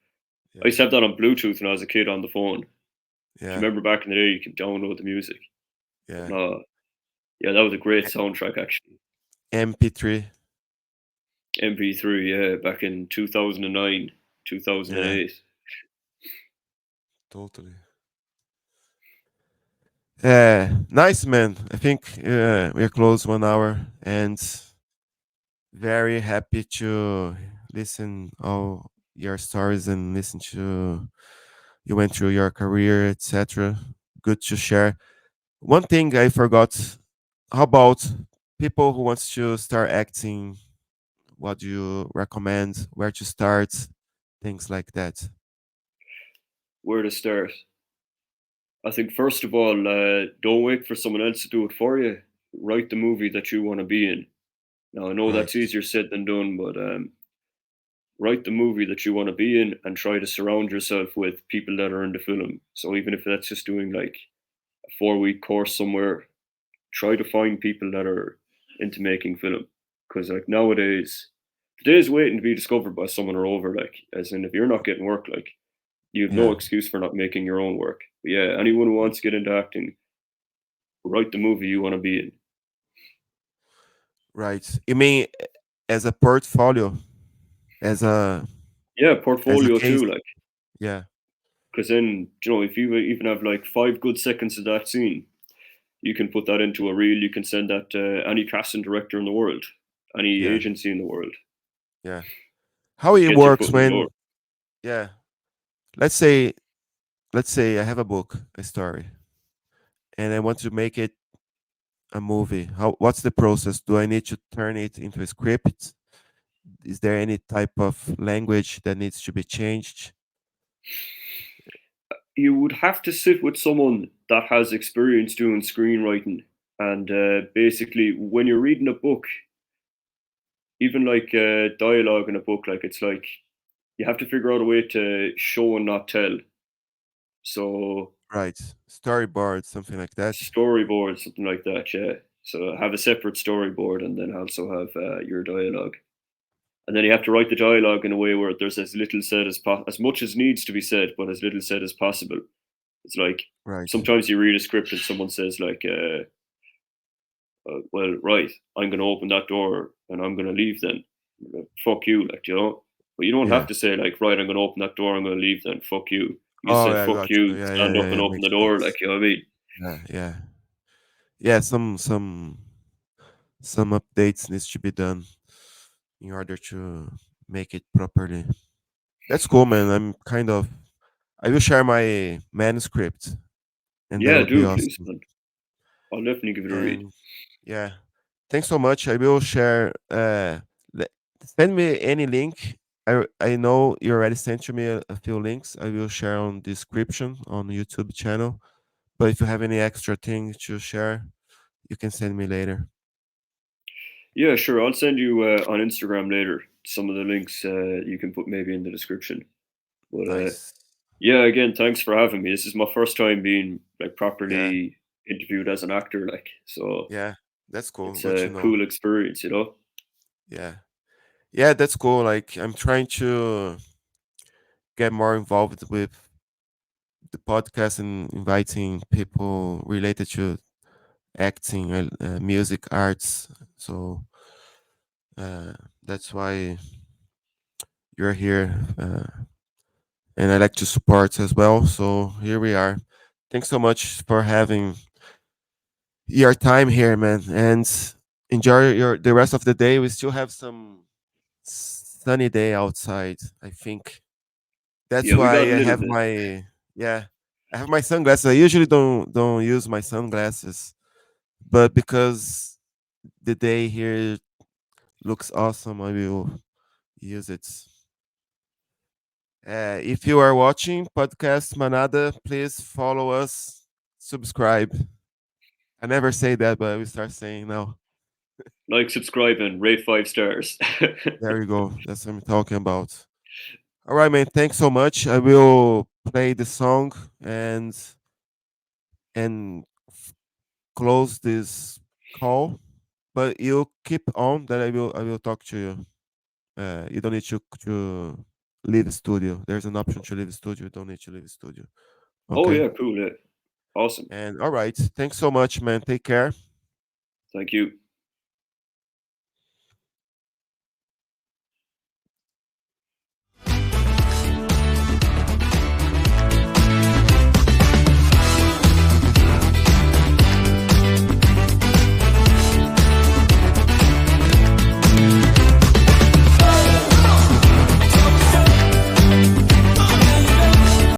S2: I
S1: yeah,
S2: used to have that on Bluetooth when I was a kid on the phone. If you
S1: yeah,
S2: remember back in the day, you could download the music. But
S1: yeah.
S2: no, yeah, that was a great soundtrack actually.
S1: MP3.
S2: MP3, yeah, back in 2009,
S1: Yeah,
S2: 2008.
S1: totally. Nice man. I think we're close 1 hour, and very happy to listen all your stories and listen to you went through your career, etc. Good to share. One thing I forgot. How about people who wants to start acting? What do you recommend? Where to start? Things like that.
S2: Where to start? I think first of all, don't wait for someone else to do it for you. Write the movie that you want to be in. Now I know
S1: Right.
S2: that's easier said than done, but write the movie that you want to be in and try to surround yourself with people that are in the film. So even if that's just doing like a 4 week course somewhere, try to find people that are into making film. Because like nowadays, the day is waiting to be discovered by someone or over. Like as in, if you're not getting work, like you have no
S1: Yeah.
S2: excuse for not making your own work. But yeah, anyone who wants to get into acting, write the movie you want to be in.
S1: Right. You mean as a portfolio, as a
S2: Yeah,
S1: as a
S2: portfolio
S1: case?
S2: too. Like
S1: Yeah.
S2: because then you know if you even have like 5 good seconds of that scene, you can put that into a reel. You can send that to any casting director in the world, any
S1: Yeah.
S2: agency in the world.
S1: Yeah. How it
S2: Get your foot
S1: works
S2: in the door.
S1: when yeah. Let's say let's say I have a book, a story, and I want to make it a movie. What's the process? Do I need to turn it into a script? Is there any type of language that needs to be changed?
S2: You would have to sit with someone that has experience doing screenwriting, and basically, when you're reading a book, even like dialogue in a book, like it's like you have to figure out a way to show and not tell. So
S1: Right. Storyboard, something like that.
S2: storyboard, something like that. Yeah. So have a separate storyboard, and then also have your dialogue. And then you have to write the dialogue in a way where there's as little said as much as needs to be said, but as little said as possible. It's like
S1: Right.
S2: sometimes you read a script and someone says like, "Well, right, I'm going to open that door and I'm going to leave then." Like, fuck you, like you know. But you don't have
S1: Yeah.
S2: to say like, "Right, I'm going to open that door. I'm going to leave then." Fuck you. You
S1: Oh,
S2: say,
S1: yeah, I
S2: "Fuck
S1: got you.
S2: you."
S1: Yeah, yeah,
S2: Stand
S1: yeah,
S2: up and
S1: yeah.
S2: open
S1: Makes
S2: the door.
S1: sense.
S2: Like you know what I mean?
S1: Yeah, yeah. Yeah, some updates needs to be done in order to make it properly. That's cool, man. I will share my manuscript and that
S2: Yeah,
S1: would be
S2: do please,
S1: awesome.
S2: man. I'll definitely give it a read.
S1: And yeah, thanks so much. I will share. Le- Send me any link. I know you already sent to me a few links. I will share on description on YouTube channel. But if you have any extra things to share, you can send me later.
S2: Yeah, sure. I'll send you on Instagram later some of the links you can put maybe in the description. But
S1: Nice.
S2: yeah, again, thanks for having me. This is my first time being like
S1: Yeah,
S2: properly interviewed as an actor, like so.
S1: yeah. That's cool.
S2: It's
S1: Good to
S2: a
S1: know.
S2: cool experience, you know.
S1: Yeah, yeah. That's cool. Like I'm trying to get more involved with the podcast and inviting people related to acting, music, arts. So uh, that's why you're here, and I like to support as well. So here we are. Thanks so much for having your time here, man, and enjoy your the rest of the day. We still have some sunny day outside. I think that's
S2: Yeah, we
S1: why
S2: got a
S1: I
S2: little
S1: have
S2: bit.
S1: my yeah. I have my sunglasses. I usually don't use my sunglasses, but because the day here looks awesome, I will use it. If you are watching podcast Manada, please follow us, subscribe. I never say that, but we start saying now.
S2: Like, subscribe, and rate 5 stars.
S1: There you go. That's what I'm talking about. All right, man. Thanks so much. I will play the song and close this call. But you keep on. That I will talk to you. You don't need to leave the studio. There's an option to leave the studio. You don't need to leave the studio.
S2: Oh
S1: Okay.
S2: yeah, cool. Yeah. Awesome.
S1: And all right. Thanks so much, man. Take care.
S2: Thank you.